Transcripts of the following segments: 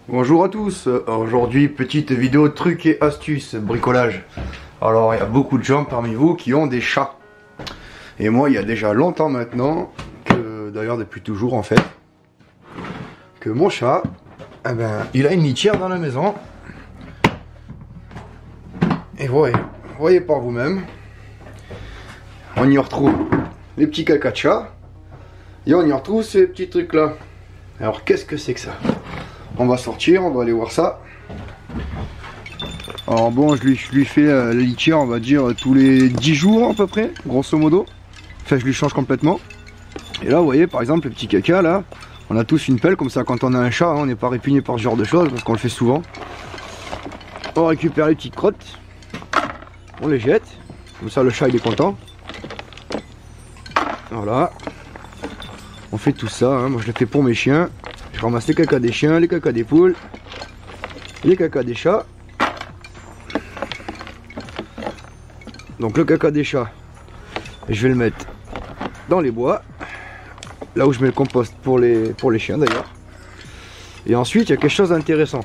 Bonjour à tous, aujourd'hui petite vidéo trucs et astuces, bricolage. Alors il y a beaucoup de gens parmi vous qui ont des chats. Et moi il y a déjà longtemps maintenant, d'ailleurs depuis toujours en fait, que mon chat, il a une litière dans la maison. Et voyez par vous-même, on y retrouve les petits caca de chat. Et on y retrouve ces petits trucs là. Alors qu'est-ce que c'est que ça? On va sortir, on va aller voir ça. Alors bon, je lui fais la litière, on va dire tous les 10 jours à peu près, grosso modo. Enfin, je lui change complètement. Et là, vous voyez, par exemple, le petit caca là, on a tous une pelle comme ça. Quand on a un chat, hein, on n'est pas répugné par ce genre de choses parce qu'on le fait souvent. On récupère les petites crottes, on les jette. Comme ça, le chat il est content. Voilà. On fait tout ça, hein. Moi je le fais pour mes chiens. Je ramasse les caca des chiens, les caca des poules, les caca des chats. Donc le caca des chats, je vais le mettre dans les bois, là où je mets le compost pour les chiens d'ailleurs. Et ensuite il y a quelque chose d'intéressant.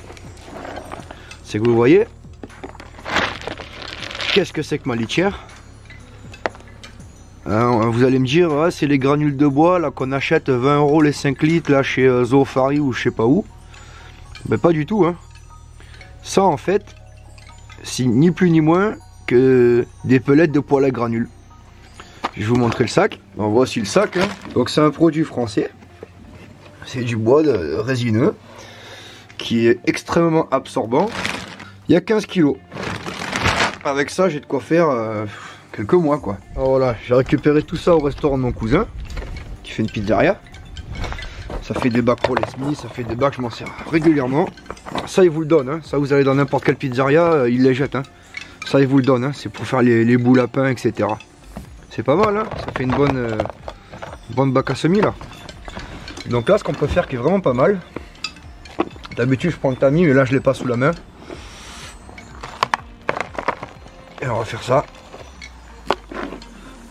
C'est que vous voyez, qu'est-ce que c'est que ma litière? Vous allez me dire, ah, c'est les granules de bois là qu'on achète 20 € les 5 litres là chez Zoofari ou je sais pas où. Mais pas du tout, hein. Ça en fait, c'est ni plus ni moins que des pelettes de poêle à granules. Je vais vous montrer le sac. Bon, voici le sac, hein. Donc c'est un produit français. C'est du bois résineux qui est extrêmement absorbant. Il y a 15 kg. Avec ça, j'ai de quoi faire quelques mois quoi. Alors voilà, j'ai récupéré tout ça au restaurant de mon cousin qui fait une pizzeria. Ça fait des bacs pour les semis, ça fait des bacs, je m'en sers régulièrement. Alors ça il vous le donne, hein. Ça vous allez dans n'importe quelle pizzeria, il les jette, hein. Ça il vous le donne, hein. C'est pour faire les boules à pain, etc. C'est pas mal, hein. Ça fait une bonne bac à semis là. Donc là ce qu'on peut faire qui est vraiment pas mal. D'habitude je prends le tamis mais là je l'ai pas sous la main. Et on va faire ça.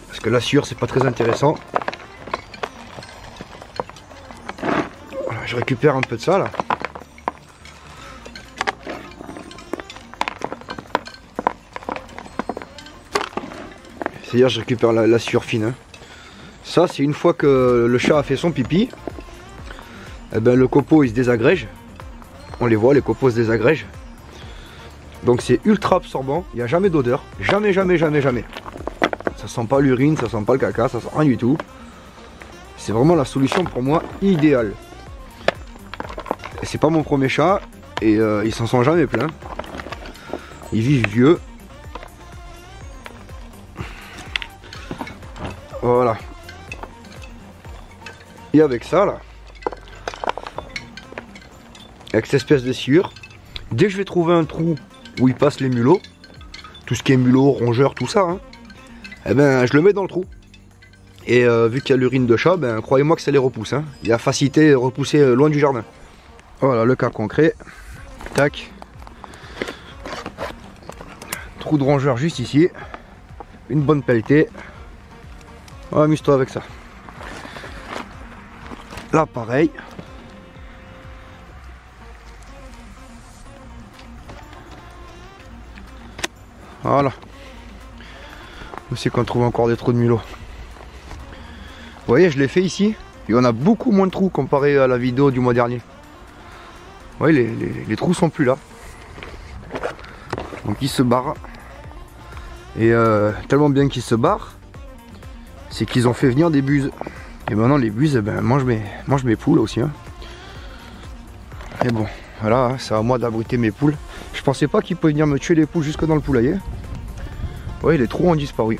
Parce que la sciure c'est pas très intéressant. Voilà, je récupère un peu de ça là. C'est-à-dire je récupère la sciure fine, hein. Ça c'est une fois que le chat a fait son pipi, eh ben, le copeau il se désagrège. On les voit, les copeaux se désagrègent. Donc c'est ultra absorbant, il n'y a jamais d'odeur. Jamais, jamais, jamais, jamais. Ça sent pas l'urine, ça sent pas le caca, ça sent rien du tout. C'est vraiment la solution pour moi idéale. C'est pas mon premier chat et ils s'en sont jamais plaints. Ils vivent vieux. Voilà. Et avec ça là, avec cette espèce de sciure, dès que je vais trouver un trou où ils passent les mulots, tout ce qui est mulot, rongeur, tout ça, hein, eh ben je le mets dans le trou. Et vu qu'il y a l'urine de chat, ben croyez-moi que ça les repousse, hein. Il y a facilité de repousser loin du jardin. Voilà le cas concret. Tac. Trou de rongeur juste ici. Une bonne pelletée. Oh, amuse-toi avec ça. Là pareil. Voilà. C'est qu'on trouve encore des trous de mulot. Vous voyez, je l'ai fait ici. Et on a beaucoup moins de trous comparé à la vidéo du mois dernier. Vous voyez, les trous sont plus là. Donc ils se barrent. Et tellement bien qu'ils se barrent, c'est qu'ils ont fait venir des buses. Et maintenant les buses, eh ben, mangent mes poules aussi, hein. Et bon, voilà, hein, c'est à moi d'abriter mes poules. Je pensais pas qu'ils pouvaient venir me tuer les poules jusque dans le poulailler. Vous voyez, les trous ont disparu.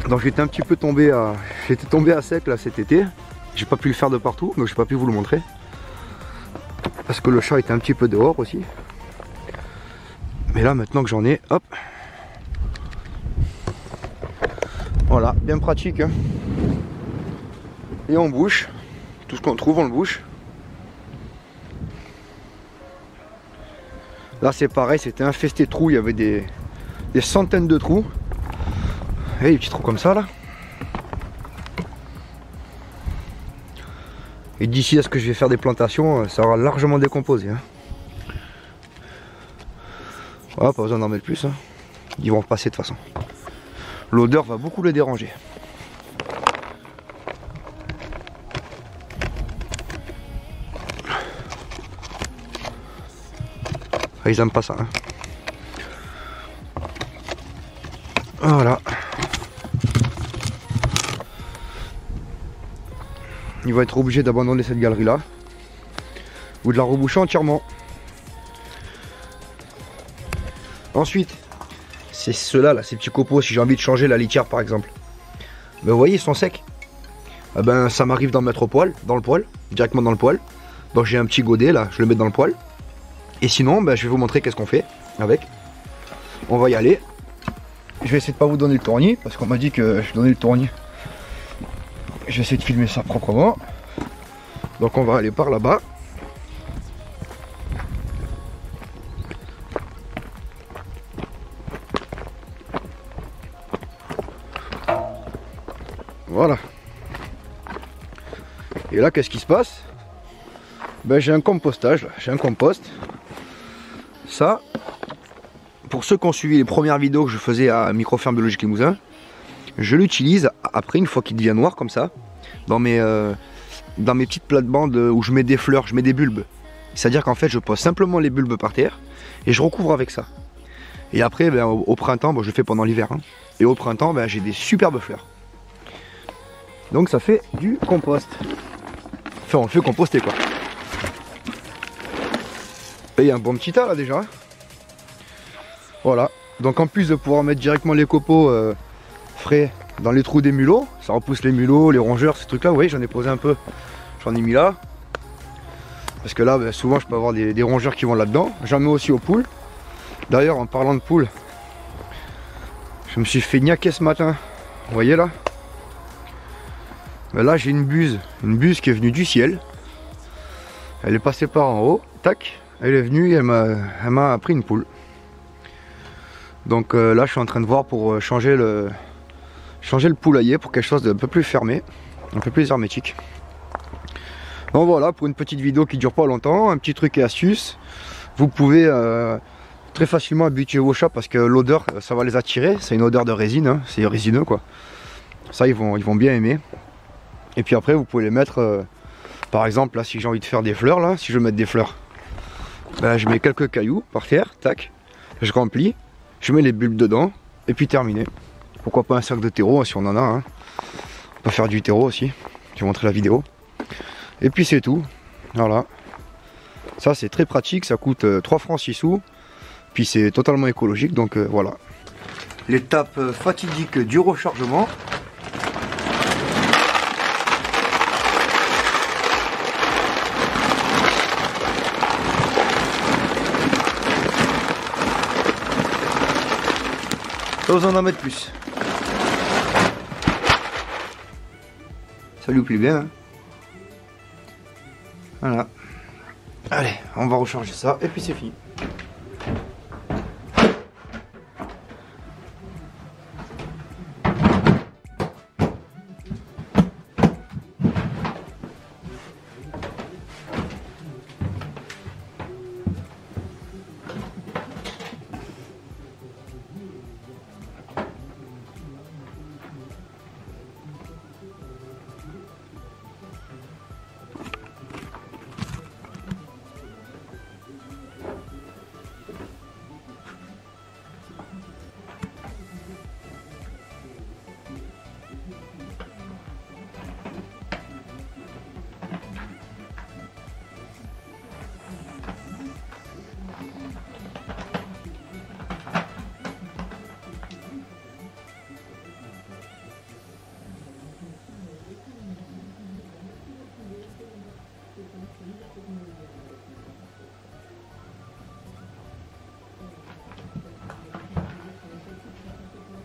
Donc j'étais un petit peu tombé à sec là cet été. J'ai pas pu le faire de partout, donc j'ai pas pu vous le montrer. Parce que le chat était un petit peu dehors aussi. Mais là maintenant que j'en ai, hop. Voilà, bien pratique, hein. Et on bouche. Tout ce qu'on trouve on le bouche. Là c'est pareil, c'était infesté de trous, il y avait des centaines de trous. Et des petits trous comme ça là. Et d'ici à ce que je vais faire des plantations, ça aura largement décomposé. Hein. Voilà, pas besoin d'en mettre plus. Hein. Ils vont repasser de toute façon. L'odeur va beaucoup les déranger. Ah, ils aiment pas ça. Hein. Voilà. Ils vont être obligés d'abandonner cette galerie là. Ou de la reboucher entièrement. Ensuite, c'est ceux-là, là, ces petits copeaux, si j'ai envie de changer la litière par exemple. Ben, vous voyez, ils sont secs. Eh ben, ça m'arrive d'en mettre au poêle, dans le poêle, directement dans le poêle. Donc j'ai un petit godet là, je le mets dans le poêle. Et sinon, ben, je vais vous montrer qu'est-ce qu'on fait avec. On va y aller. Je vais essayer de pas vous donner le tournis, parce qu'on m'a dit que je donnais le tournis. Je vais essayer de filmer ça proprement. Donc on va aller par là-bas. Voilà. Et là, qu'est-ce qui se passe? Ben, j'ai un compostage, j'ai un compost. Ça, pour ceux qui ont suivi les premières vidéos que je faisais à Microferme Biologique Limousin, je l'utilise après, une fois qu'il devient noir comme ça, dans mes petites plates-bandes où je mets des fleurs, je mets des bulbes. C'est-à-dire qu'en fait, je pose simplement les bulbes par terre et je recouvre avec ça. Et après, ben, au printemps, bon, je le fais pendant l'hiver, hein, et au printemps, ben, j'ai des superbes fleurs. Donc ça fait du compost. Enfin, on le fait composter quoi. Et il y a un bon petit tas là déjà. Voilà. Donc en plus de pouvoir mettre directement les copeaux frais dans les trous des mulots, ça repousse les mulots, les rongeurs, ces trucs là. Vous voyez, j'en ai posé un peu. J'en ai mis là. Parce que là, ben, souvent je peux avoir des rongeurs qui vont là-dedans. J'en mets aussi aux poules. D'ailleurs, en parlant de poules, je me suis fait niaquer ce matin. Vous voyez là? Ben là j'ai une buse qui est venue du ciel. Elle est passée par en haut, tac, elle est venue et elle m'a pris une poule. Donc là je suis en train de voir pour changer le poulailler pour quelque chose d'un peu plus fermé, un peu plus hermétique. Bon voilà, pour une petite vidéo qui dure pas longtemps, un petit truc et astuce. Vous pouvez très facilement habituer vos chats parce que l'odeur ça va les attirer, c'est une odeur de résine, hein, c'est résineux quoi. Ça ils vont bien aimer. Et puis après vous pouvez les mettre, par exemple là si j'ai envie de faire des fleurs là, si je veux mettre des fleurs, ben, je mets quelques cailloux par terre, tac, je remplis, je mets les bulbes dedans, et puis terminé. Pourquoi pas un sac de terreau si on en a, hein. On peut faire du terreau aussi, je vais montrer la vidéo. Et puis c'est tout, voilà. Ça c'est très pratique, ça coûte 3 francs 6 sous, puis c'est totalement écologique, donc voilà. L'étape fatidique du rechargement. Pas besoin d'en mettre plus. Ça lui plaît bien. Hein, voilà. Allez, on va recharger ça et puis c'est fini.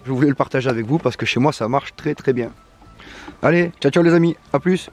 Je voulais le partager avec vous parce que chez moi ça marche très très bien. Allez, ciao ciao les amis, à plus.